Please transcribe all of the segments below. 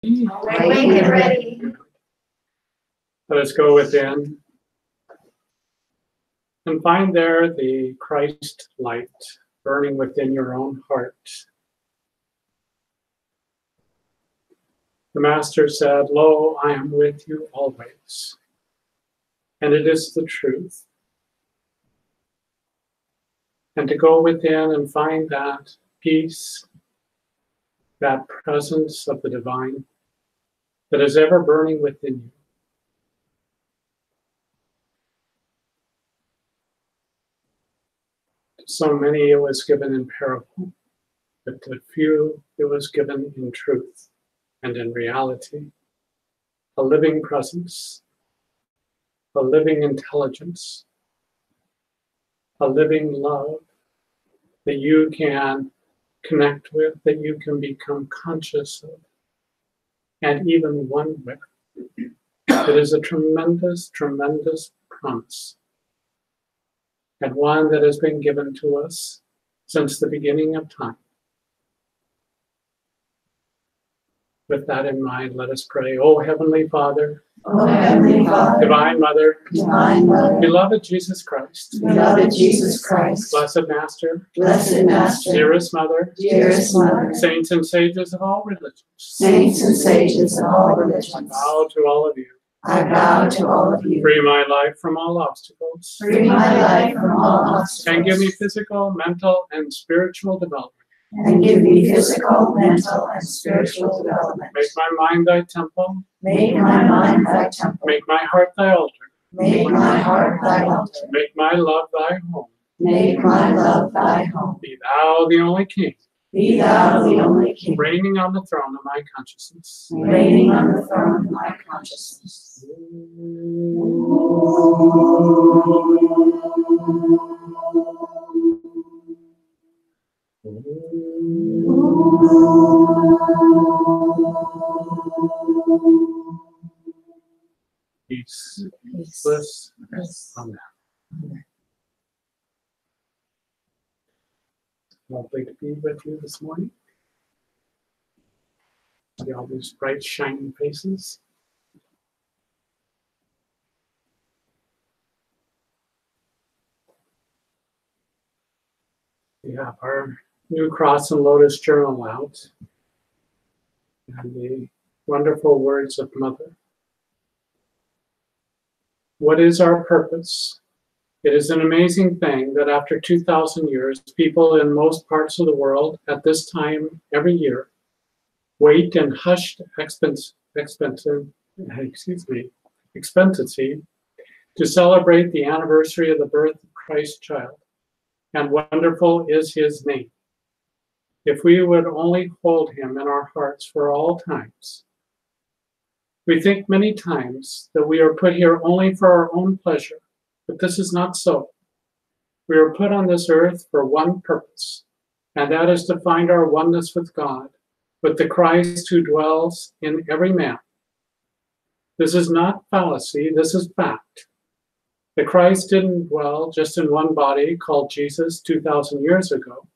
Wait, get ready. Let us go within and find there the Christ light burning within your own heart. The Master said, "Lo, I am with you always." And it is the truth. And to go within and find that peace, that presence of the divine that is ever burning within you. To so many it was given in parable, but to few it was given in truth and in reality. A living presence, a living intelligence, a living love that you can connect with, that you can become conscious of, and even one with. It is a tremendous, tremendous promise, and one that has been given to us since the beginning of time. With that in mind, let us pray. O Heavenly Father, O Heavenly Father, Divine Mother, Divine Mother, beloved Jesus Christ, beloved Jesus Christ, Blessed Master, Blessed Master, dearest Mother, dearest Mother, saints and sages of all religions, saints and sages of all I religions, bow to all of you. I bow to all of you. Free my life from all obstacles, Free my life from all obstacles, and give me physical, mental, and spiritual development. and give me physical, mental, and spiritual development. Make my mind thy temple, Make my mind thy temple. make my heart thy altar, Make my heart thy altar. make my love thy home. Make my love thy home. Be thou the only King, Be thou the only King, reigning on the throne of my consciousness. reigning on the throne of my consciousness. Peace, bliss, amen. Lovely to be with you this morning. See all these bright, shining faces. We have our new Cross and Lotus journal out, and the wonderful words of Mother. What is our purpose? It is an amazing thing that after 2,000 years, people in most parts of the world at this time every year wait in hushed expectancy to celebrate the anniversary of the birth of Christ's child. And wonderful is his name. If we would only hold him in our hearts for all times. We think many times that we are put here only for our own pleasure, but this is not so. We are put on this earth for one purpose, and that is to find our oneness with God, with the Christ who dwells in every man. This is not fallacy, this is fact. The Christ didn't dwell just in one body called Jesus 2,000 years ago,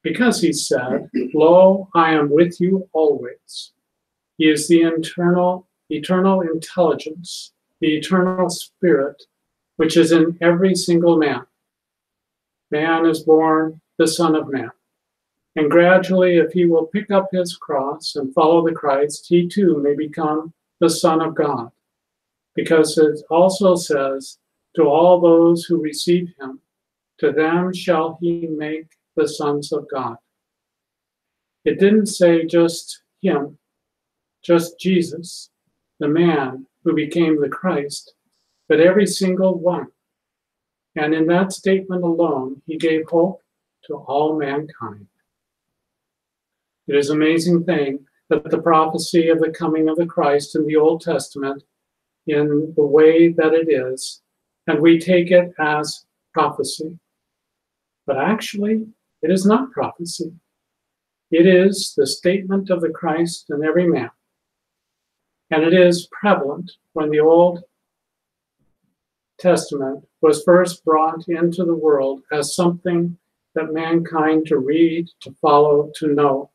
because he said, "Lo, I am with you always." He is the eternal intelligence, the eternal spirit, which is in every single man. Man is born the Son of Man. And gradually, if he will pick up his cross and follow the Christ, he too may become the Son of God. Because it also says, to all those who receive him, to them shall he make the sons of God. It didn't say just him, just Jesus, the man who became the Christ, but every single one. And in that statement alone, he gave hope to all mankind. It is an amazing thing that the prophecy of the coming of the Christ in the Old Testament, in the way that it is, and we take it as prophecy. But actually, it is not prophecy. It is the statement of the Christ in every man. And it is prevalent when the Old Testament was first brought into the world as something that mankind to read, to follow, to know.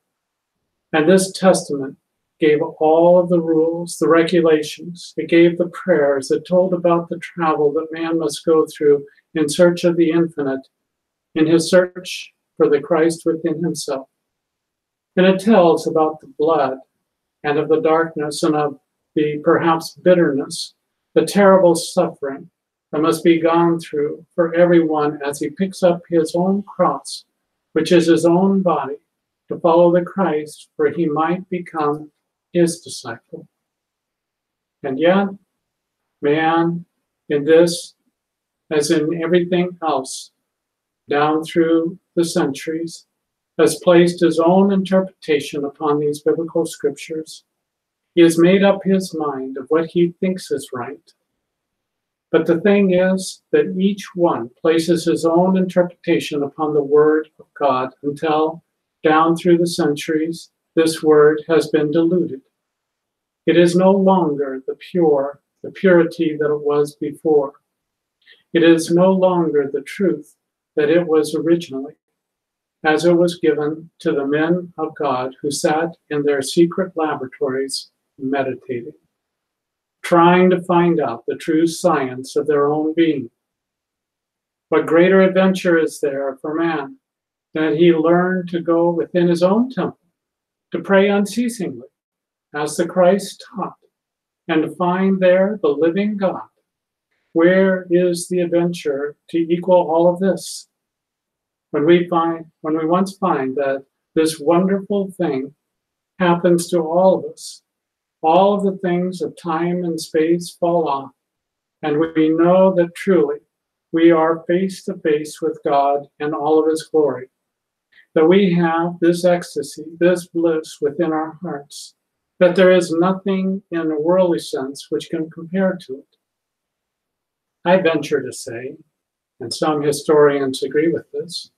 And this testament gave all of the rules, the regulations. It gave the prayers. It told about the travel that man must go through in search of the infinite, in his search for the Christ within himself. And it tells about the blood and of the darkness and of the perhaps bitterness, the terrible suffering that must be gone through for everyone as he picks up his own cross, which is his own body, to follow the Christ, for he might become his disciple. And yet, man, in this, as in everything else, down through the centuries, has placed his own interpretation upon these biblical scriptures. He has made up his mind of what he thinks is right. But the thing is that each one places his own interpretation upon the Word of God until, down through the centuries, this Word has been diluted. It is no longer the purity that it was before. It is no longer the truth that it was originally, as it was given to the men of God who sat in their secret laboratories meditating, trying to find out the true science of their own being. What greater adventure is there for man than he learned to go within his own temple, to pray unceasingly, as the Christ taught, and to find there the living God? Where is the adventure to equal all of this? When we once find that this wonderful thing happens to all of us, all of the things of time and space fall off, and we know that truly we are face to face with God in all of his glory, that we have this ecstasy, this bliss within our hearts, that there is nothing in a worldly sense which can compare to it. I venture to say, and some historians agree with this,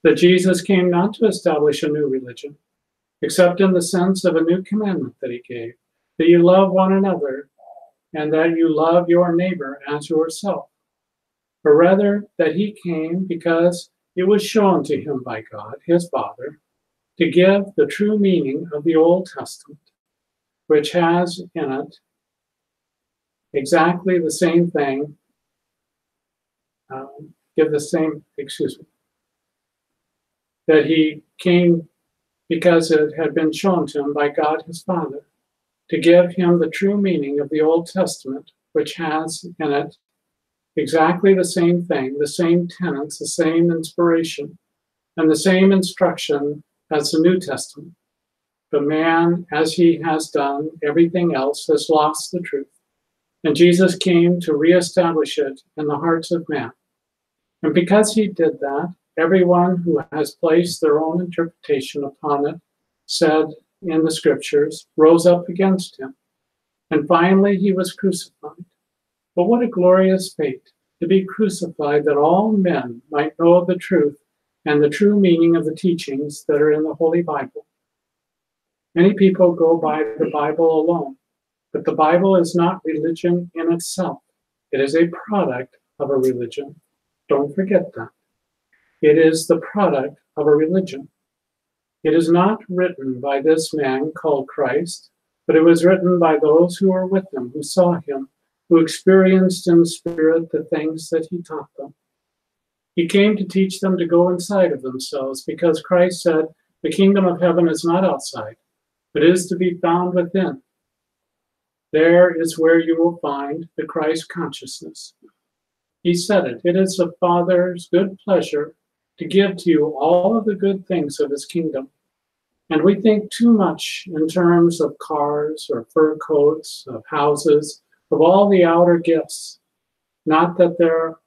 that Jesus came not to establish a new religion, except in the sense of a new commandment that he gave, that you love one another and that you love your neighbor as yourself, but rather that he came because it was shown to him by God, his Father, to give the true meaning of the Old Testament, which has in it exactly the same thing, that he came because it had been shown to him by God his Father, to give him the true meaning of the Old Testament, which has in it exactly the same thing, the same tenets, the same inspiration, and the same instruction as the New Testament. But man, as he has done everything else, has lost the truth. And Jesus came to reestablish it in the hearts of man. And because he did that, everyone who has placed their own interpretation upon it, said in the scriptures, rose up against him. And finally, he was crucified. But what a glorious fate, to be crucified that all men might know the truth and the true meaning of the teachings that are in the Holy Bible. Many people go by the Bible alone, but the Bible is not religion in itself. It is a product of a religion. Don't forget that. It is the product of a religion. It is not written by this man called Christ, but it was written by those who were with him, who saw him, who experienced in spirit the things that he taught them. He came to teach them to go inside of themselves, because Christ said, the kingdom of heaven is not outside, but is to be found within. There is where you will find the Christ consciousness. He said it. It is the Father's good pleasure to give to you all of the good things of his kingdom. And we think too much in terms of cars or fur coats, of houses, of all the outer gifts. Not that there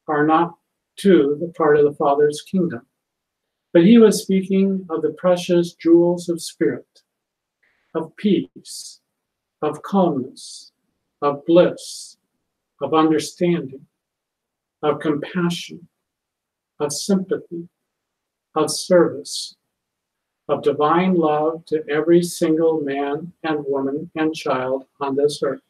are not too the part of the Father's kingdom. But he was speaking of the precious jewels of spirit, of peace, of calmness, of bliss, of understanding, of compassion, of sympathy, of service, of divine love to every single man and woman and child on this earth.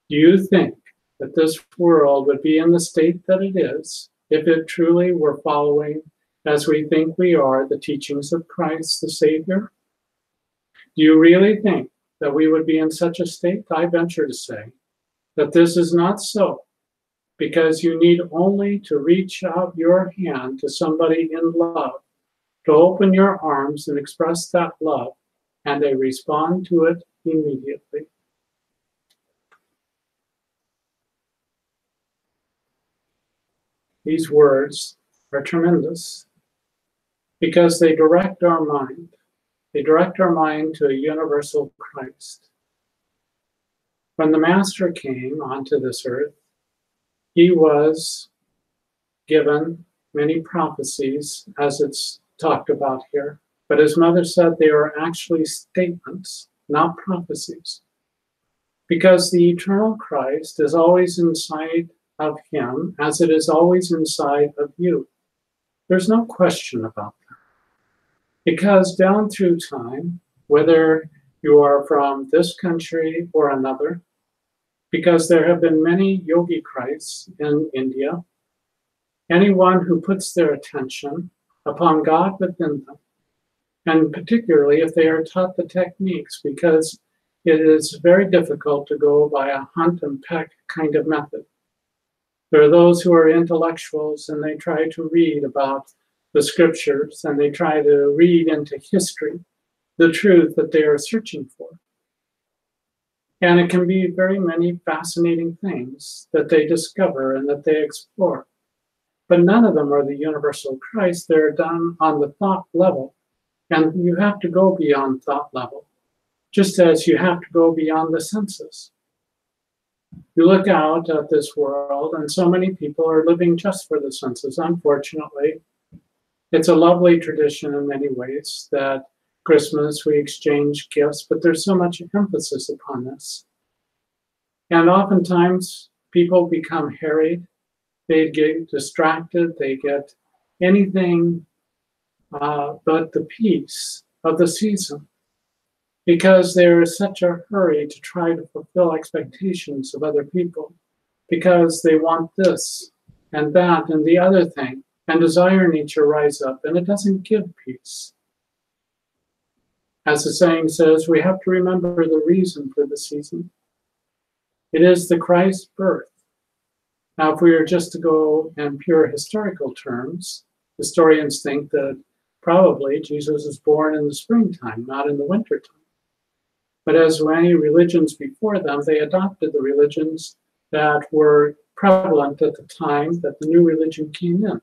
Do you think that this world would be in the state that it is if it truly were following, as we think we are, the teachings of Christ the Savior? Do you really think that we would be in such a state? I venture to say that this is not so, because you need only to reach out your hand to somebody in love, to open your arms and express that love, and they respond to it immediately. These words are tremendous because they direct our mind. They direct our mind to a universal Christ. When the Master came onto this earth, he was given many prophecies, as it's talked about here. But his mother said they are actually statements, not prophecies. Because the eternal Christ is always inside of him, as it is always inside of you. There's no question about that. Because down through time, whether you are from this country or another, because there have been many yogi Christs in India, anyone who puts their attention upon God within them, and particularly if they are taught the techniques, because it is very difficult to go by a hunt and peck kind of method. There are those who are intellectuals and they try to read about the scriptures and they try to read into history the truth that they are searching for. And it can be very many fascinating things that they discover and that they explore. But none of them are the universal Christ. They're done on the thought level. And you have to go beyond thought level, just as you have to go beyond the senses. You look out at this world, and so many people are living just for the senses. Unfortunately, it's a lovely tradition in many ways that Christmas we exchange gifts, but there's so much emphasis upon this. And oftentimes people become harried, they get distracted, they get anything but the peace of the season, because there is such a hurry to try to fulfill expectations of other people, because they want this and that and the other thing, and desire nature rise up, and it doesn't give peace. As the saying says, we have to remember the reason for the season. It is the Christ birth. Now, if we are just to go in pure historical terms, historians think that probably Jesus was born in the springtime, not in the wintertime. But as many religions before them, they adopted the religions that were prevalent at the time that the new religion came in.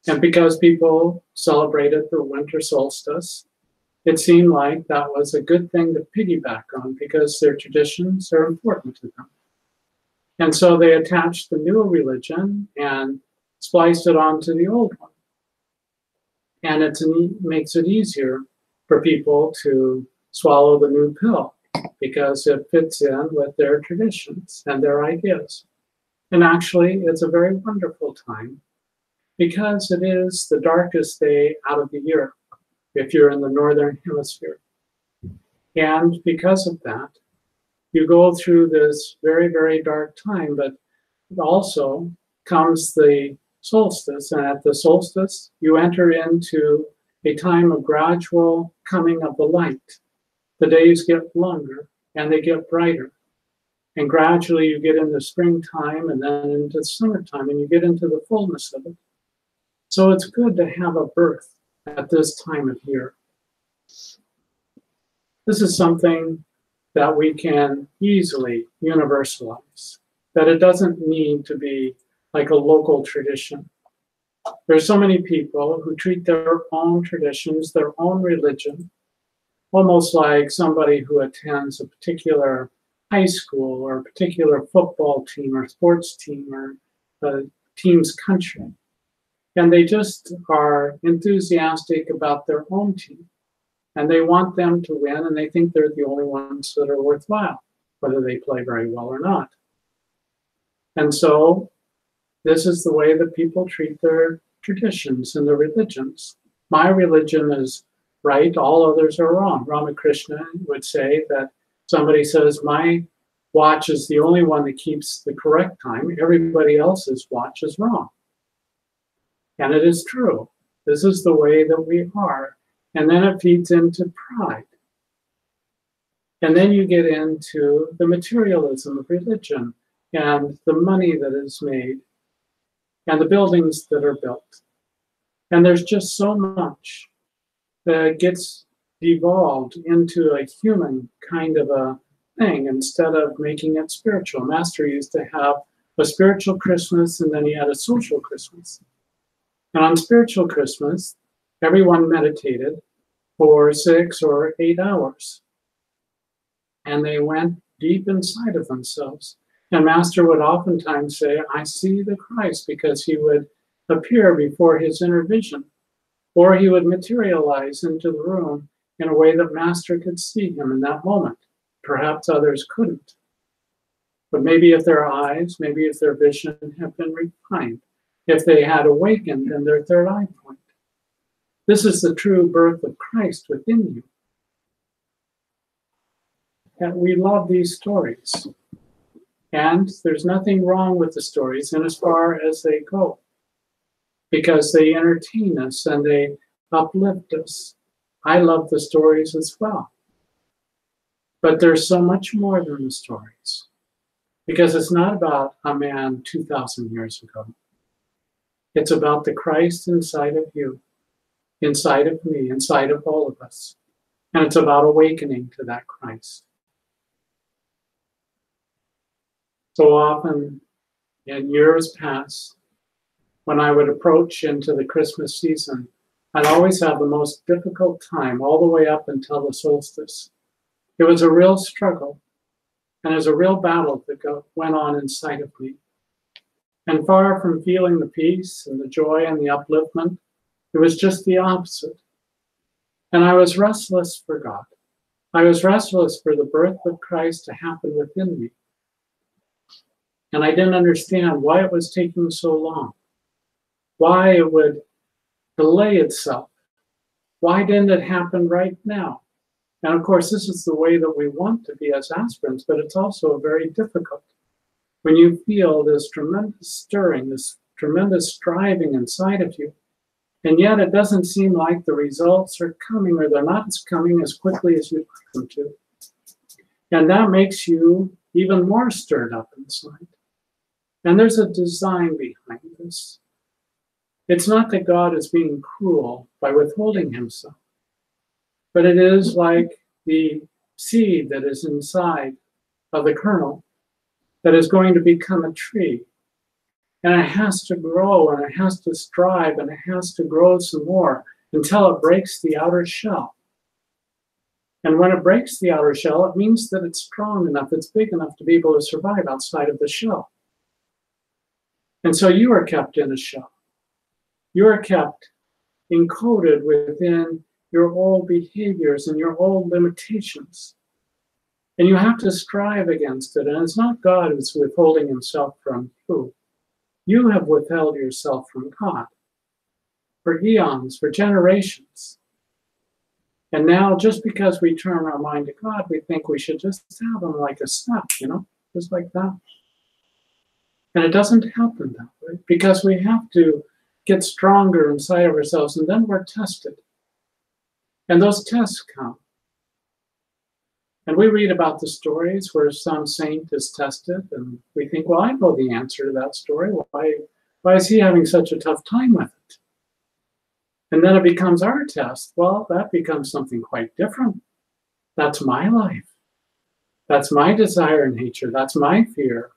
And because people celebrated the winter solstice, it seemed like that was a good thing to piggyback on because their traditions are important to them. And so they attached the new religion and spliced it onto the old one. And it makes it easier for people to swallow the new pill because it fits in with their traditions and their ideas. And actually, it's a very wonderful time because it is the darkest day out of the year if you're in the northern hemisphere. And because of that, you go through this very, very dark time, but also comes the solstice. And at the solstice, you enter into a time of gradual coming of the light. The days get longer and they get brighter. And gradually you get into springtime and then into summertime and you get into the fullness of it. So it's good to have a birth at this time of year. This is something that we can easily universalize, that it doesn't need to be like a local tradition. There's so many people who treat their own traditions, their own religion, almost like somebody who attends a particular high school or a particular football team or sports team or a team's country. And they just are enthusiastic about their own team. And they want them to win, and they think they're the only ones that are worthwhile, whether they play very well or not. And so this is the way that people treat their traditions and their religions. My religion is right, all others are wrong. Ramakrishna would say that somebody says, my watch is the only one that keeps the correct time. Everybody else's watch is wrong. And it is true. This is the way that we are. And then it feeds into pride. And then you get into the materialism of religion and the money that is made and the buildings that are built. And there's just so much that gets devolved into a human kind of a thing instead of making it spiritual. Master used to have a spiritual Christmas and then he had a social Christmas. And on spiritual Christmas, everyone meditated for 6 or 8 hours. And they went deep inside of themselves. And Master would oftentimes say, I see the Christ, because he would appear before his inner vision, or he would materialize into the room in a way that Master could see him in that moment. Perhaps others couldn't. But maybe if their eyes, maybe if their vision had been refined, if they had awakened in their third eye point. This is the true birth of Christ within you. And we love these stories. And there's nothing wrong with the stories in as far as they go, because they entertain us and they uplift us. I love the stories as well. But there's so much more than the stories, because it's not about a man 2,000 years ago. It's about the Christ inside of you, inside of me, inside of all of us. And it's about awakening to that Christ. So often, in years past, when I would approach into the Christmas season, I'd always have the most difficult time all the way up until the solstice. It was a real struggle, and it was a real battle that went on inside of me. And far from feeling the peace and the joy and the upliftment, it was just the opposite. And I was restless for God. I was restless for the birth of Christ to happen within me. And I didn't understand why it was taking so long, why it would delay itself. Why didn't it happen right now? And of course, this is the way that we want to be as aspirants, but it's also very difficult when you feel this tremendous stirring, this tremendous striving inside of you, and yet it doesn't seem like the results are coming, or they're not coming as quickly as you'd like them to. And that makes you even more stirred up inside. And there's a design behind this. It's not that God is being cruel by withholding himself, but it is like the seed that is inside of the kernel that is going to become a tree. And it has to grow, and it has to strive, and it has to grow some more until it breaks the outer shell. And when it breaks the outer shell, it means that it's strong enough, it's big enough to be able to survive outside of the shell. And so you are kept in a shell. You are kept encoded within your old behaviors and your old limitations. And you have to strive against it. And it's not God who's withholding himself from you. You have withheld yourself from God for eons, for generations. And now, just because we turn our mind to God, we think we should just have him like a snap, just like that. And it doesn't happen that way, because we have to get stronger inside of ourselves, and then we're tested. And those tests come. And we read about the stories where some saint is tested, and we think, well, I know the answer to that story. Why is he having such a tough time with it? And then it becomes our test. Well, that becomes something quite different. That's my life. That's my desire nature. That's my fear.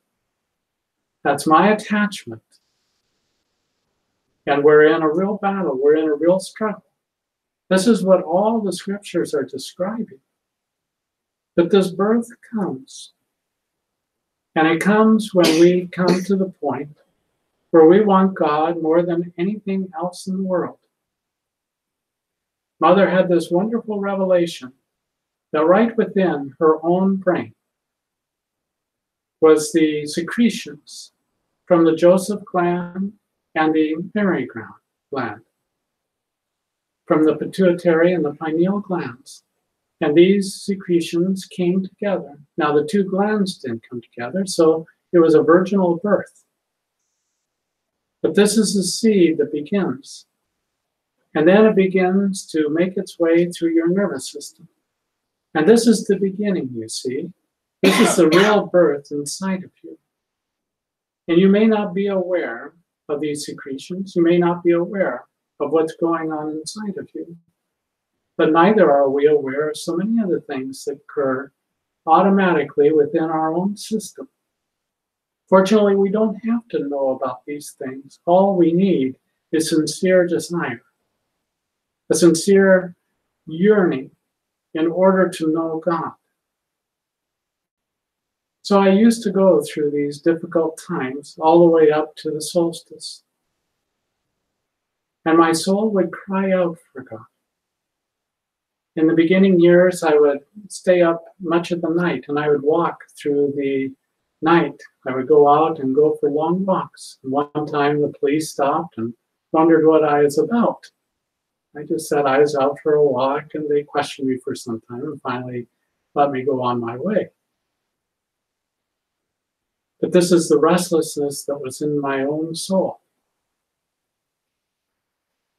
That's my attachment. And we're in a real battle. We're in a real struggle. This is what all the scriptures are describing. But this birth comes. And it comes when we come to the point where we want God more than anything else in the world. Mother had this wonderful revelation that right within her own brain was the secretions from the Joseph gland and the Mary gland, from the pituitary and the pineal glands. And these secretions came together. Now, the two glands didn't come together, so it was a virginal birth. But this is the seed that begins. And then it begins to make its way through your nervous system. And this is the beginning, you see. This is the real birth inside of you. And you may not be aware of these secretions. You may not be aware of what's going on inside of you. But neither are we aware of so many other things that occur automatically within our own system. Fortunately, we don't have to know about these things. All we need is sincere desire, a sincere yearning in order to know God. So I used to go through these difficult times all the way up to the solstice. And my soul would cry out for God. In the beginning years, I would stay up much of the night and I would walk through the night. I would go out and go for long walks. One time the police stopped and wondered what I was about. I just said I was out for a walk, and they questioned me for some time and finally let me go on my way. But this is the restlessness that was in my own soul.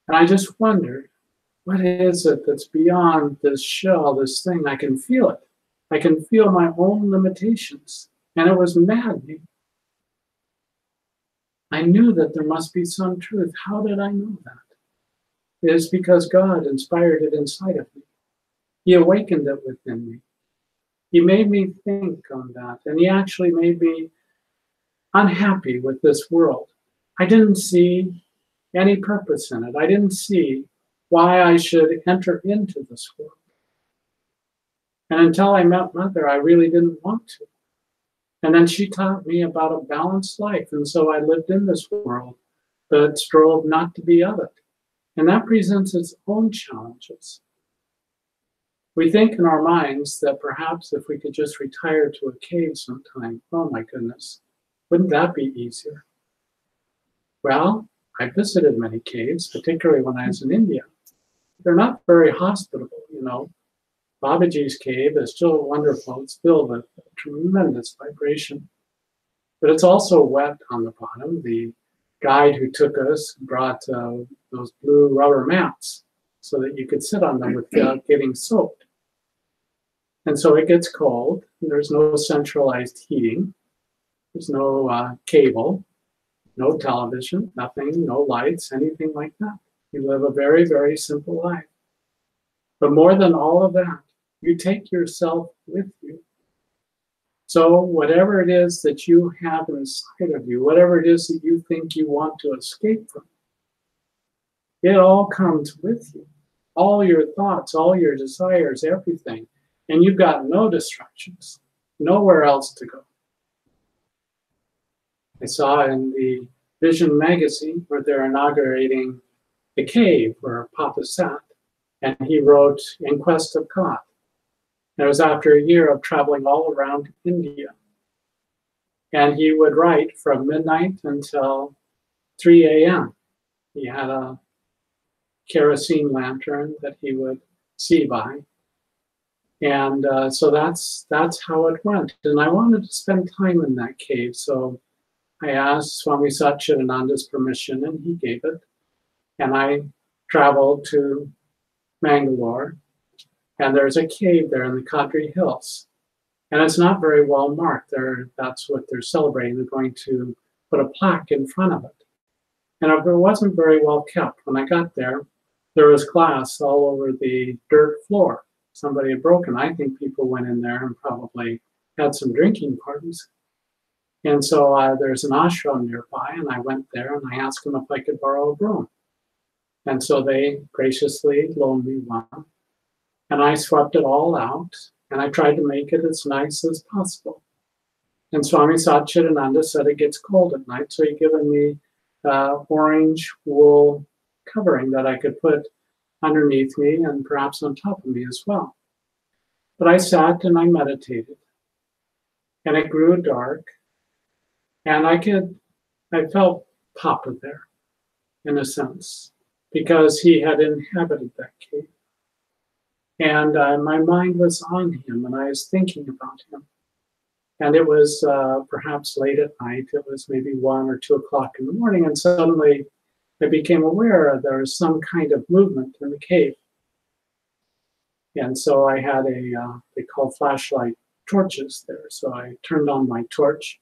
And I just wondered, what is it that's beyond this shell, this thing? I can feel it. I can feel my own limitations. And it was maddening. I knew that there must be some truth. How did I know that? It is because God inspired it inside of me. He awakened it within me. He made me think on that. And he actually made me unhappy with this world. I didn't see any purpose in it. I didn't see why I should enter into this world. And until I met Mother, I really didn't want to. And then she taught me about a balanced life. And so I lived in this world, but strove not to be of it. And that presents its own challenges. We think in our minds that perhaps if we could just retire to a cave sometime, oh my goodness, wouldn't that be easier? Well, I visited many caves, particularly when I was in India. They're not very hospitable, you know. Babaji's cave is still wonderful. It's filled with tremendous vibration. But it's also wet on the bottom. The guide who took us brought those blue rubber mats so that you could sit on them without getting soaked. And so it gets cold. There's no centralized heating. There's no cable, no television, nothing, no lights, anything like that. You live a very, very simple life. But more than all of that, you take yourself with you. So whatever it is that you have inside of you, whatever it is that you think you want to escape from, it all comes with you. All your thoughts, all your desires, everything. And you've got no distractions, nowhere else to go. I saw in the Vision magazine where they're inaugurating the cave where Papa sat, and he wrote In Quest of God. And it was after a year of traveling all around India. And he would write from midnight until 3 a.m. He had a kerosene lantern that he would see by. And so that's how it went. And I wanted to spend time in that cave. So I asked Swami Satchidananda's permission, and he gave it. And I traveled to Mangalore. And there's a cave there in the Kadri Hills. And it's not very well marked. That's what they're celebrating. They're going to put a plaque in front of it. And it wasn't very well kept. When I got there, there was glass all over the dirt floor. Somebody had broken. I think people went in there and probably had some drinking parties. And so there's an ashram nearby, and I went there and I asked them if I could borrow a broom. And so they graciously loaned me one. And I swept it all out, and I tried to make it as nice as possible. And Swami Satchidananda said it gets cold at night, so he'd given me orange wool covering that I could put underneath me and perhaps on top of me as well. But I sat and I meditated, and it grew dark, and I felt Papa there, in a sense, because he had inhabited that cave. And my mind was on him, and I was thinking about him. And it was perhaps late at night. It was maybe 1 or 2 o'clock in the morning, and suddenly I became aware there was some kind of movement in the cave. And so I had they call flashlight torches there. So I turned on my torch,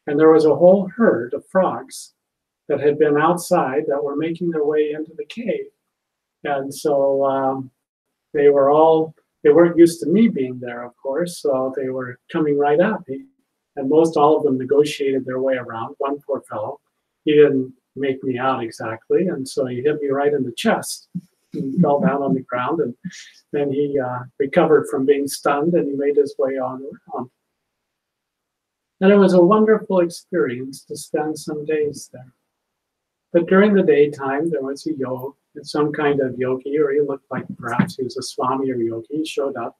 and there was a whole herd of frogs that had been outside that were making their way into the cave. And so they weren't used to me being there, of course, so they were coming right at me. And most all of them negotiated their way around. One poor fellow, he didn't make me out exactly, and so he hit me right in the chest. He fell down on the ground, and then he recovered from being stunned, and he made his way on around. And it was a wonderful experience to spend some days there. But during the daytime, there was some kind of yogi, or he looked like perhaps he was a swami or yogi. He showed up,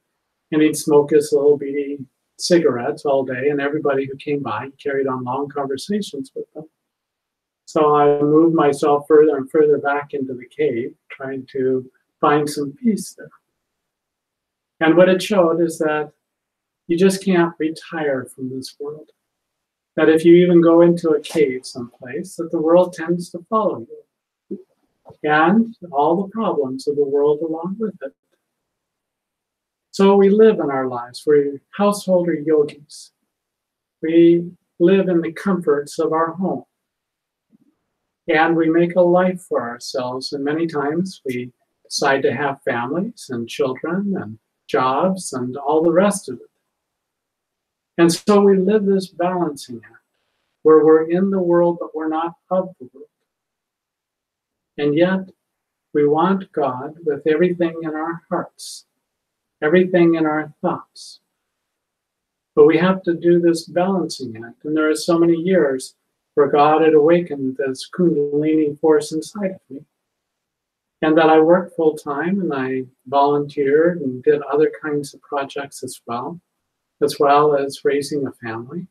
and he'd smoke his little beady cigarettes all day, and everybody who came by, he carried on long conversations with them. So I moved myself further and further back into the cave, trying to find some peace there. And what it showed is that you just can't retire from this world. That if you even go into a cave someplace, that the world tends to follow you. And all the problems of the world along with it. So we live in our lives. We're householder yogis. We live in the comforts of our home. And we make a life for ourselves. And many times we decide to have families and children and jobs and all the rest of it. And so we live this balancing act where we're in the world, but we're not of the world. And yet we want God with everything in our hearts, everything in our thoughts. But we have to do this balancing act. And there are so many years where God had awakened this Kundalini force inside of me. And that I worked full time, and I volunteered and did other kinds of projects as well as raising a family.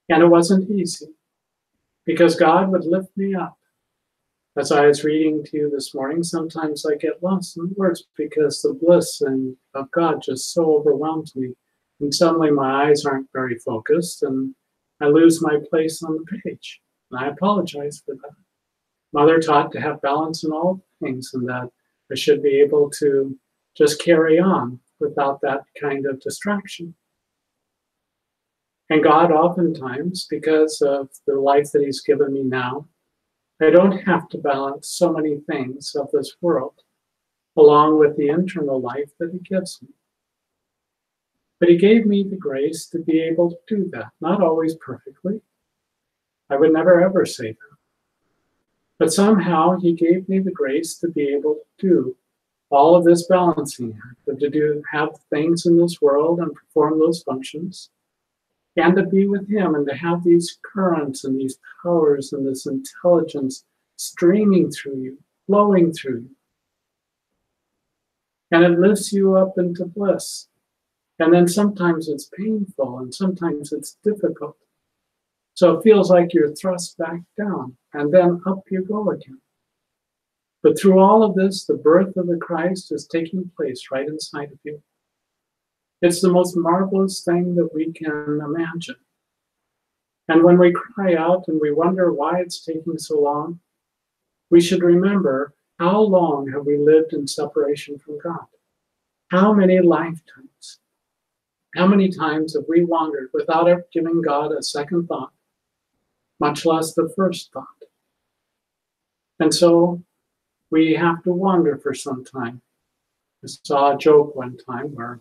And it wasn't easy, because God would lift me up. As I was reading to you this morning, sometimes I get lost in words because the bliss of God just so overwhelms me. And suddenly my eyes aren't very focused, and I lose my place on the page. And I apologize for that. Mother taught to have balance in all things, and that I should be able to just carry on without that kind of distraction. And God oftentimes, because of the life that He's given me now, I don't have to balance so many things of this world along with the internal life that He gives me. But He gave me the grace to be able to do that, not always perfectly. I would never ever say that. But somehow He gave me the grace to be able to do all of this balancing act, to have things in this world and perform those functions, and to be with Him and to have these currents and these powers and this intelligence streaming through you, flowing through you. And it lifts you up into bliss. And then sometimes it's painful and sometimes it's difficult. So it feels like you're thrust back down, and then up you go again. But through all of this, the birth of the Christ is taking place right inside of you. It's the most marvelous thing that we can imagine. And when we cry out and we wonder why it's taking so long, we should remember, how long have we lived in separation from God? How many lifetimes? How many times have we wandered without ever giving God a second thought, much less the first thought? And so we have to wander for some time. I saw a joke one time where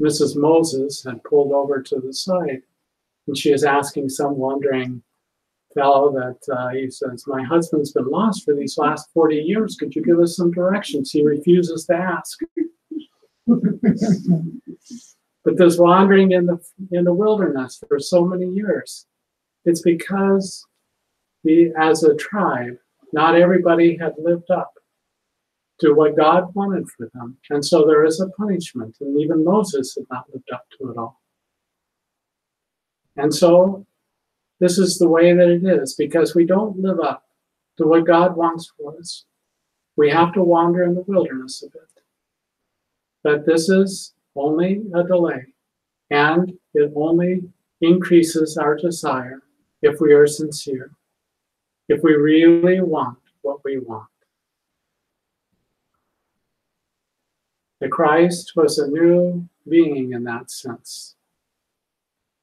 Mrs. Moses had pulled over to the side, and she is asking some wandering fellow that he says, "My husband's been lost for these last 40 years. Could you give us some directions?" He refuses to ask. But this wandering in the wilderness for so many years, it's because as a tribe, not everybody had lived up to what God wanted for them. And so there is a punishment, and even Moses had not lived up to it all. And so this is the way that it is, because we don't live up to what God wants for us. We have to wander in the wilderness a bit. But this is only a delay, and it only increases our desire if we are sincere, if we really want what we want. The Christ was a new being in that sense.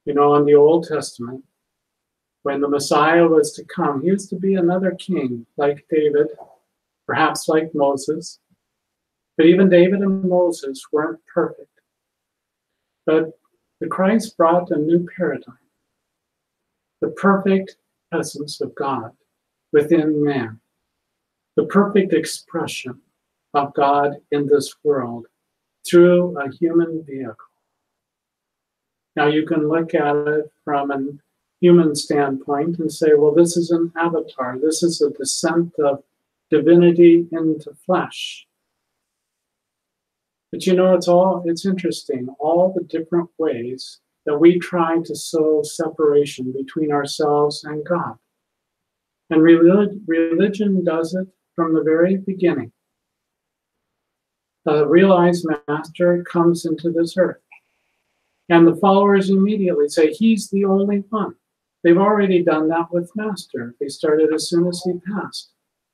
You know, in the Old Testament, when the Messiah was to come, he was to be another king like David, perhaps like Moses. But even David and Moses weren't perfect. But the Christ brought a new paradigm, the perfect essence of God within man, the perfect expression of God in this world through a human vehicle. Now you can look at it from a human standpoint and say, well, this is an avatar. This is a descent of divinity into flesh. But you know, it's interesting, all the different ways that we try to sow separation between ourselves and God. And religion does it from the very beginning. The realized master comes into this earth. And the followers immediately say, he's the only one. They've already done that with master. They started as soon as he passed.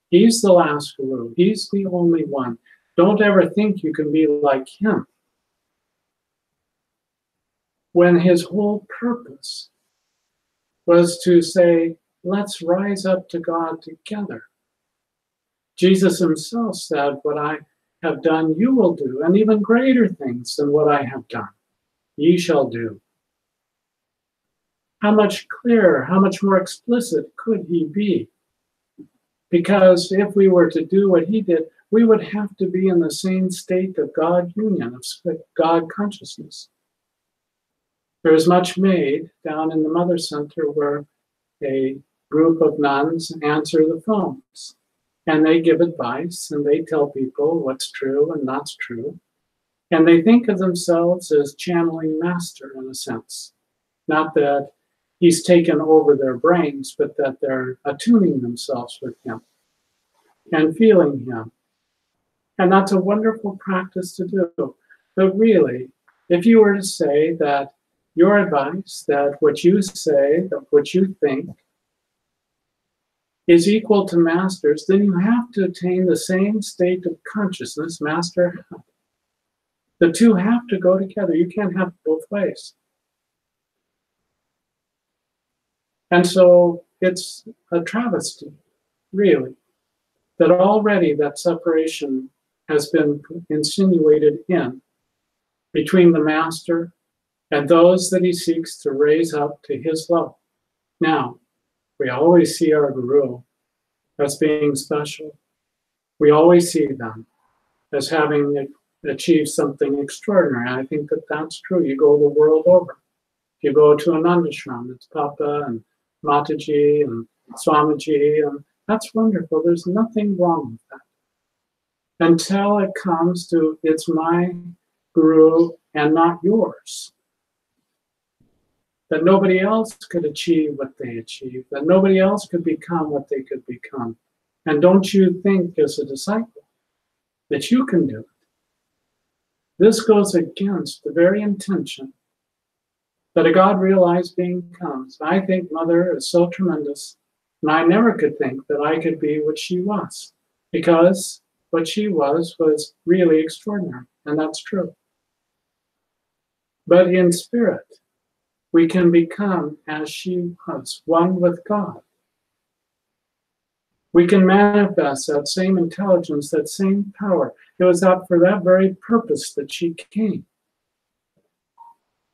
He's the last guru. He's the only one. Don't ever think you can be like him. When his whole purpose was to say, let's rise up to God together. Jesus himself said, what I have done, you will do, and even greater things than what I have done, ye shall do. How much clearer, how much more explicit could he be? Because if we were to do what he did, we would have to be in the same state of God union, of God consciousness. There is much made down in the Mother Center where a group of nuns answer the phones. And they give advice and they tell people what's true and not true. And they think of themselves as channeling master in a sense. Not that he's taken over their brains, but that they're attuning themselves with him and feeling him. And that's a wonderful practice to do. But really, if you were to say that your advice, that what you say, that what you think is equal to master's, then you have to attain the same state of consciousness master had. The two have to go together. You can't have it both ways. And so it's a travesty, really, that already that separation has been insinuated in between the master and those that he seeks to raise up to his level. Now, we always see our guru as being special. We always see them as having achieved something extraordinary. I think that that's true. You go the world over. If you go to an ashram, it's Papa and Mataji and Swamiji, and that's wonderful. There's nothing wrong with that. Until it comes to, it's my guru and not yours. That nobody else could achieve what they achieved, that nobody else could become what they could become. And don't you think as a disciple that you can do it? This goes against the very intention that a God-realized being comes. I think Mother is so tremendous, and I never could think that I could be what she was, because what she was really extraordinary, and that's true. But in spirit, we can become as she was, one with God. We can manifest that same intelligence, that same power. It was for that very purpose that she came.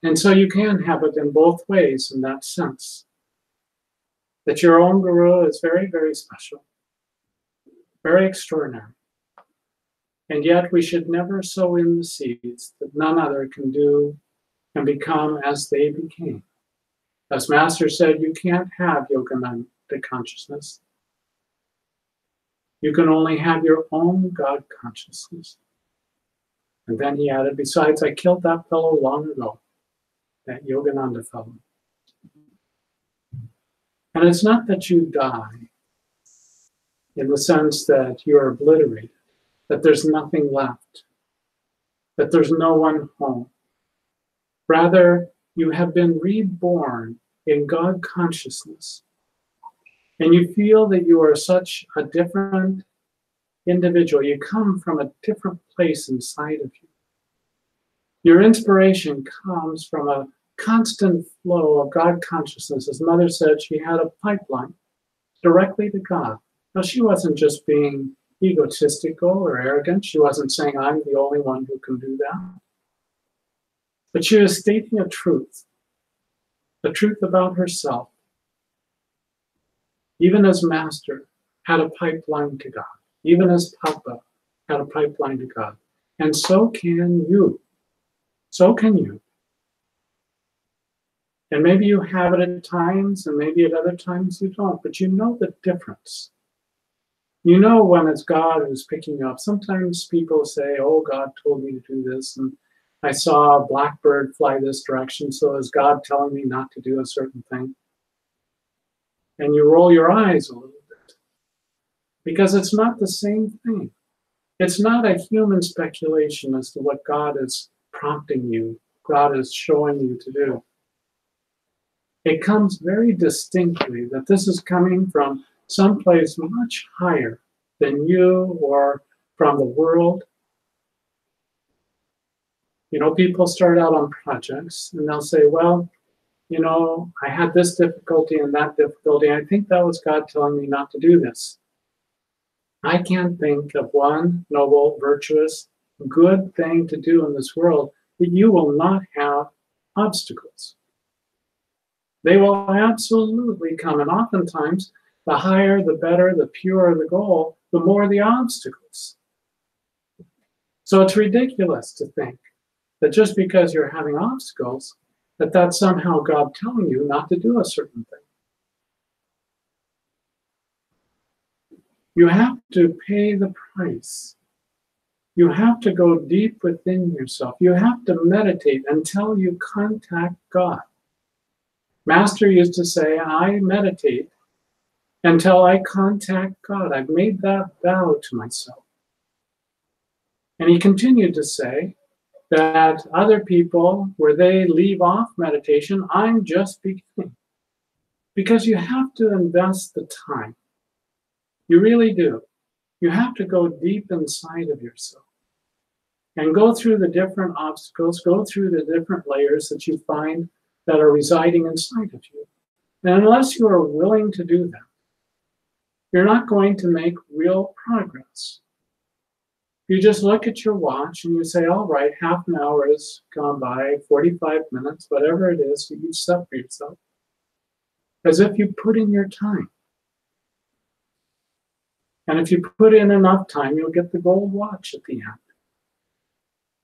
And so you can have it in both ways in that sense. That your own guru is very, very special, very extraordinary. And yet we should never sow in the seeds that none other can do and become as they became. As Master said, you can't have Yogananda consciousness. You can only have your own God consciousness. And then he added, besides, I killed that fellow long ago, that Yogananda fellow. And it's not that you die in the sense that you're obliterated, that there's nothing left, that there's no one home. Rather, you have been reborn in God consciousness. And you feel that you are such a different individual. You come from a different place inside of you. Your inspiration comes from a constant flow of God consciousness. As Mother said, she had a pipeline directly to God. Now, she wasn't just being egotistical or arrogant. She wasn't saying, I'm the only one who can do that. But she was stating a truth about herself. Even as Master had a pipeline to God, even as Papa had a pipeline to God. And so can you. So can you. And maybe you have it at times, and maybe at other times you don't, but you know the difference. You know when it's God who's picking you up. Sometimes people say, oh, God told me to do this, and I saw a blackbird fly this direction, so is God telling me not to do a certain thing? And you roll your eyes a little bit, because it's not the same thing. It's not a human speculation as to what God is prompting you, God is showing you to do. It comes very distinctly that this is coming from someplace much higher than you or from the world. You know, people start out on projects and they'll say, well, you know, I had this difficulty and that difficulty. I think that was God telling me not to do this. I can't think of one noble, virtuous, good thing to do in this world that you will not have obstacles. They will absolutely come, and oftentimes, the higher, the better, the purer the goal, the more the obstacles. So it's ridiculous to think that just because you're having obstacles, that that's somehow God telling you not to do a certain thing. You have to pay the price. You have to go deep within yourself. You have to meditate until you contact God. Master used to say, I meditate until I contact God. I've made that vow to myself. And he continued to say that other people, where they leave off meditation, I'm just beginning. Because you have to invest the time. You really do. You have to go deep inside of yourself and go through the different obstacles, go through the different layers that you find that are residing inside of you. And unless you are willing to do that, you're not going to make real progress. You just look at your watch and you say, all right, half an hour has gone by, 45 minutes, whatever it is that you set for yourself, as if you put in your time. And if you put in enough time, you'll get the gold watch at the end.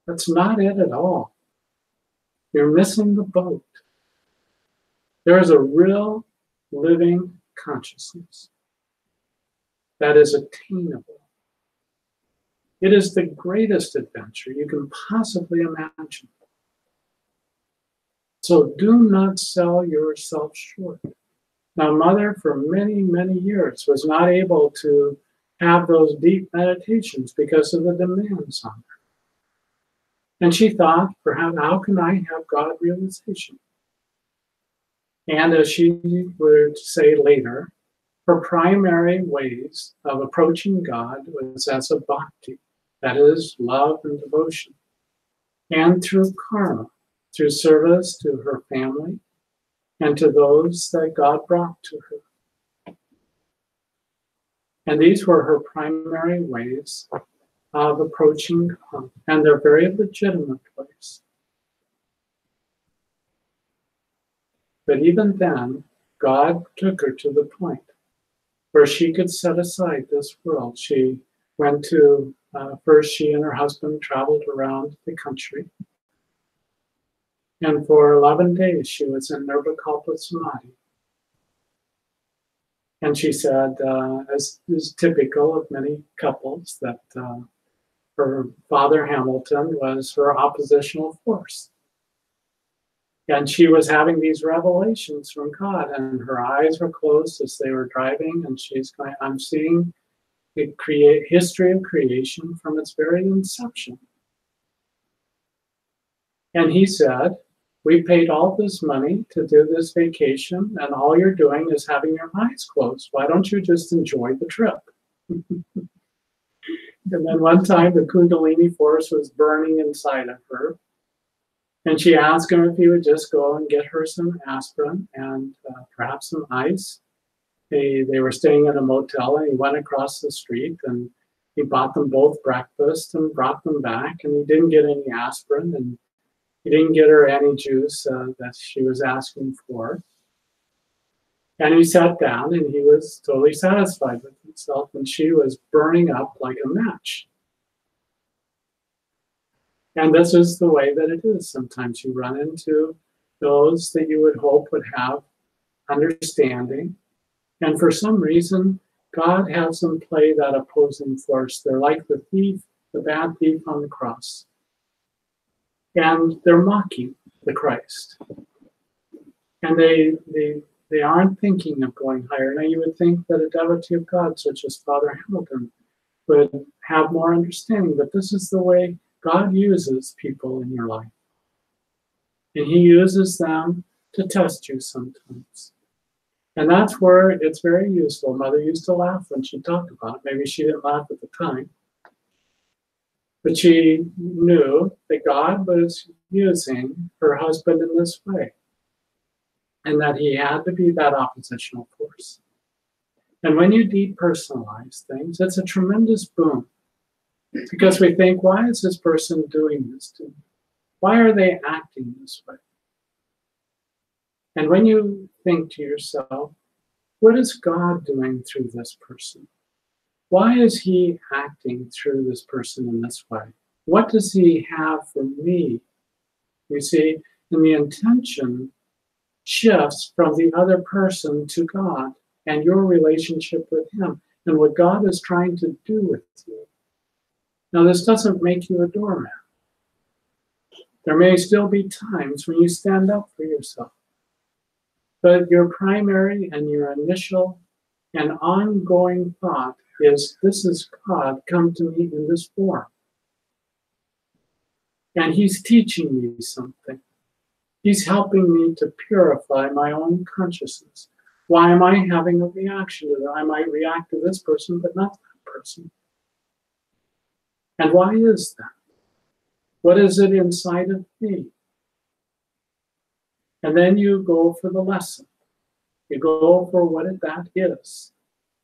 That's not it at all. You're missing the boat. There is a real living consciousness that is attainable. It is the greatest adventure you can possibly imagine. So do not sell yourself short. Now, Mother, for many, many years, was not able to have those deep meditations because of the demands on her. And she thought, perhaps, how can I have God realization? And as she would say later, her primary ways of approaching God was as a bhakti, that is, love and devotion, and through karma, through service to her family and to those that God brought to her. And these were her primary ways of approaching God, and they're very legitimate ways. But even then, God took her to the point where she could set aside this world. She went to, first she and her husband traveled around the country. And for 11 days, she was in Nirvikalpa Samadhi. And she said, as is typical of many couples, that her father Hamilton was her oppositional force. And she was having these revelations from God, and her eyes were closed as they were driving, and she's going, I'm seeing the history of creation from its very inception. And he said, we paid all this money to do this vacation, and all you're doing is having your eyes closed. Why don't you just enjoy the trip? And then one time the Kundalini force was burning inside of her. And she asked him if he would just go and get her some aspirin and perhaps some ice. They were staying at a motel, and he went across the street and he bought them both breakfast and brought them back, and he didn't get any aspirin and he didn't get her any juice that she was asking for. And he sat down and he was totally satisfied with himself, and she was burning up like a match. And this is the way that it is. Sometimes you run into those that you would hope would have understanding. And for some reason, God has them play that opposing force. They're like the thief, the bad thief on the cross. And they're mocking the Christ. And they aren't thinking of going higher. Now, you would think that a devotee of God, such as Father Hamilton, would have more understanding, but this is the way God uses people in your life. And he uses them to test you sometimes. And that's where it's very useful. Mother used to laugh when she talked about it. Maybe she didn't laugh at the time. But she knew that God was using her husband in this way, and that he had to be that oppositional force. And when you depersonalize things, it's a tremendous boon. Because we think, why is this person doing this to me? Why are they acting this way? And when you think to yourself, what is God doing through this person? Why is he acting through this person in this way? What does he have for me? You see, and the intention shifts from the other person to God and your relationship with him and what God is trying to do with you. Now, this doesn't make you a doormat. There may still be times when you stand up for yourself. But your primary and your initial and ongoing thought is, this is God come to me in this form. And he's teaching me something. He's helping me to purify my own consciousness. Why am I having a reaction to that? I might react to this person, but not that person. And why is that? What is it inside of me? And then you go for the lesson. You go for what that is.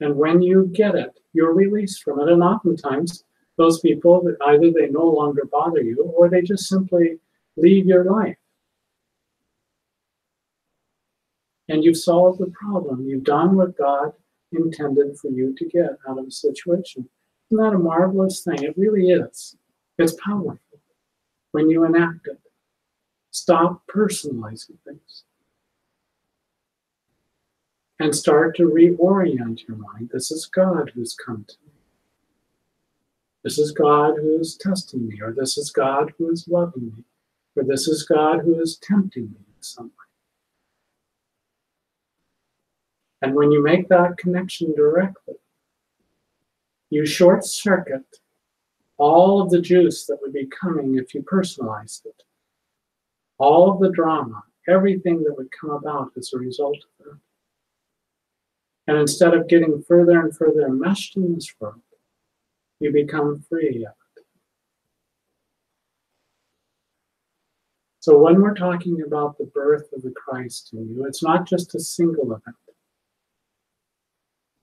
And when you get it, you're released from it. And oftentimes, those people, either they no longer bother you, or they just simply leave your life. And you've solved the problem. You've done what God intended for you to get out of a situation. Isn't that a marvelous thing? It really is. It's powerful when you enact it. Stop personalizing things. And start to reorient your mind. This is God who's come to me. This is God who is testing me, or this is God who is loving me, or this is God who is tempting me in some way. And when you make that connection directly, you short circuit all of the juice that would be coming if you personalized it. All of the drama, everything that would come about as a result of that. And instead of getting further and further enmeshed in this world, you become free of it. So when we're talking about the birth of the Christ in you, it's not just a single event.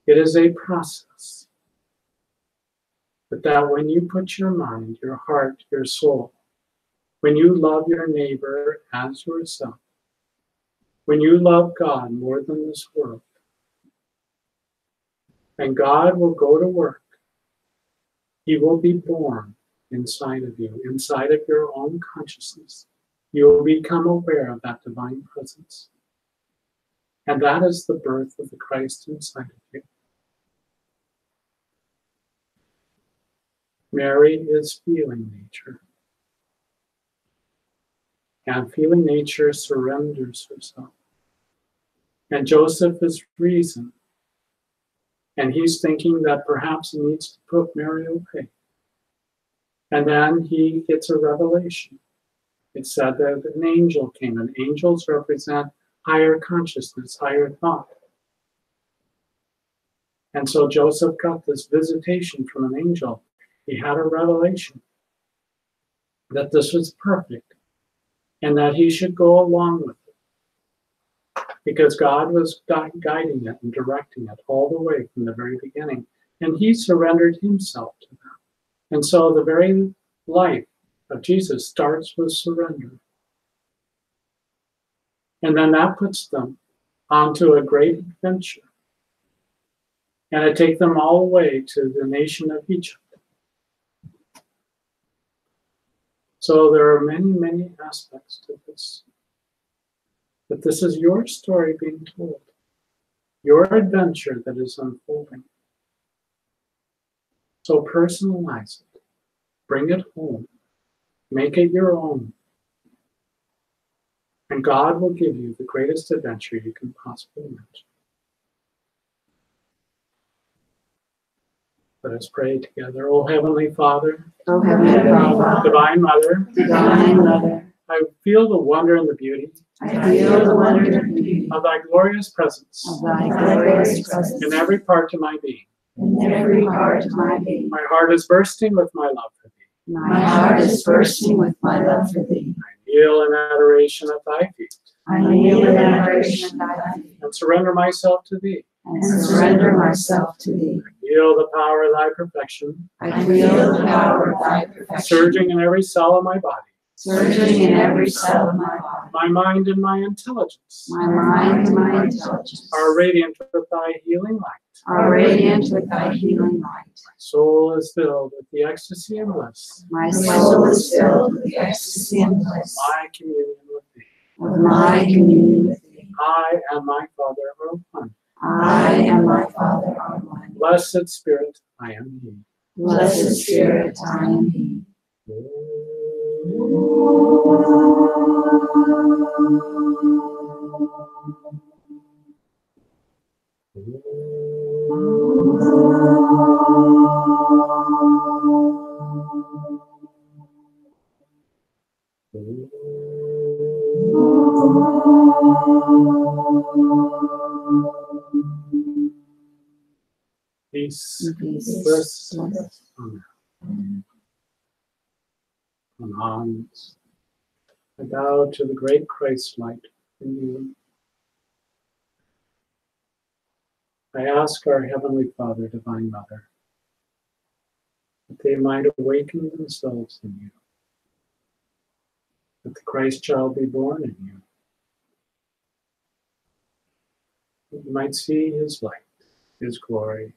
It is a process. But that when you put your mind, your heart, your soul, when you love your neighbor as yourself, when you love God more than this world, and God will go to work. He will be born inside of you, inside of your own consciousness. You will become aware of that divine presence. And that is the birth of the Christ inside of you. Mary is feeling nature. And feeling nature surrenders herself. And Joseph is reason. And he's thinking that perhaps he needs to put Mary away. And then he gets a revelation. It said that an angel came, and angels represent higher consciousness, higher thought. And so Joseph got this visitation from an angel. He had a revelation that this was perfect. and that he should go along with it, because God was guiding it and directing it all the way from the very beginning, and he surrendered himself to them. And so the very life of Jesus starts with surrender. And then that puts them onto a great adventure. And it takes them all the way to the nation of Egypt. So there are many, many aspects to this. But this is your story being told, your adventure that is unfolding. So personalize it, bring it home, make it your own. And God will give you the greatest adventure you can possibly imagine. Let us pray together. O Heavenly Father, O Heavenly Father, Divine Mother, Divine Mother, I feel the wonder and the beauty I feel the wonder and beauty of thy glorious presence of thy glorious presence in every part of my being. in every part of my being. My heart is bursting with my love for thee. My heart is bursting with my love for thee. I kneel in adoration at thy feet I kneel in adoration at thy feet and surrender myself to thee. and surrender myself to thee. Feel the power of thy perfection I feel the power of thy perfection surging in every cell of my body, surging in every cell of my body. my mind and my intelligence My mind and my intelligence are radiant with thy healing light. are radiant with thy healing light. My soul is filled with the ecstasy and bliss My soul is filled with the ecstasy and bliss my communion with thee. of my communion with thee. I and my Father are one. I and my Father are one. Blessed Spirit, I am he. Blessed Spirit, I am he. Peace, Peace, bliss, bliss. and arms. I bow to the great Christ light in you. I ask our Heavenly Father, Divine Mother, that they might awaken themselves in you, that the Christ child be born in you, that you might see his light, his glory,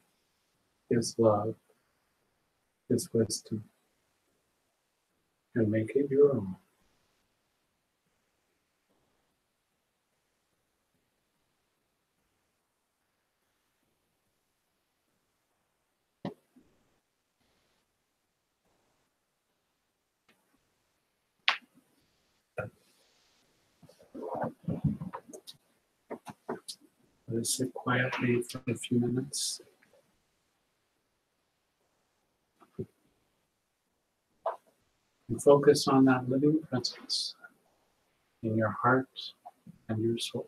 his love, his wisdom, and make it your own. Let us sit quietly for a few minutes. And focus on that living presence in your heart and your soul.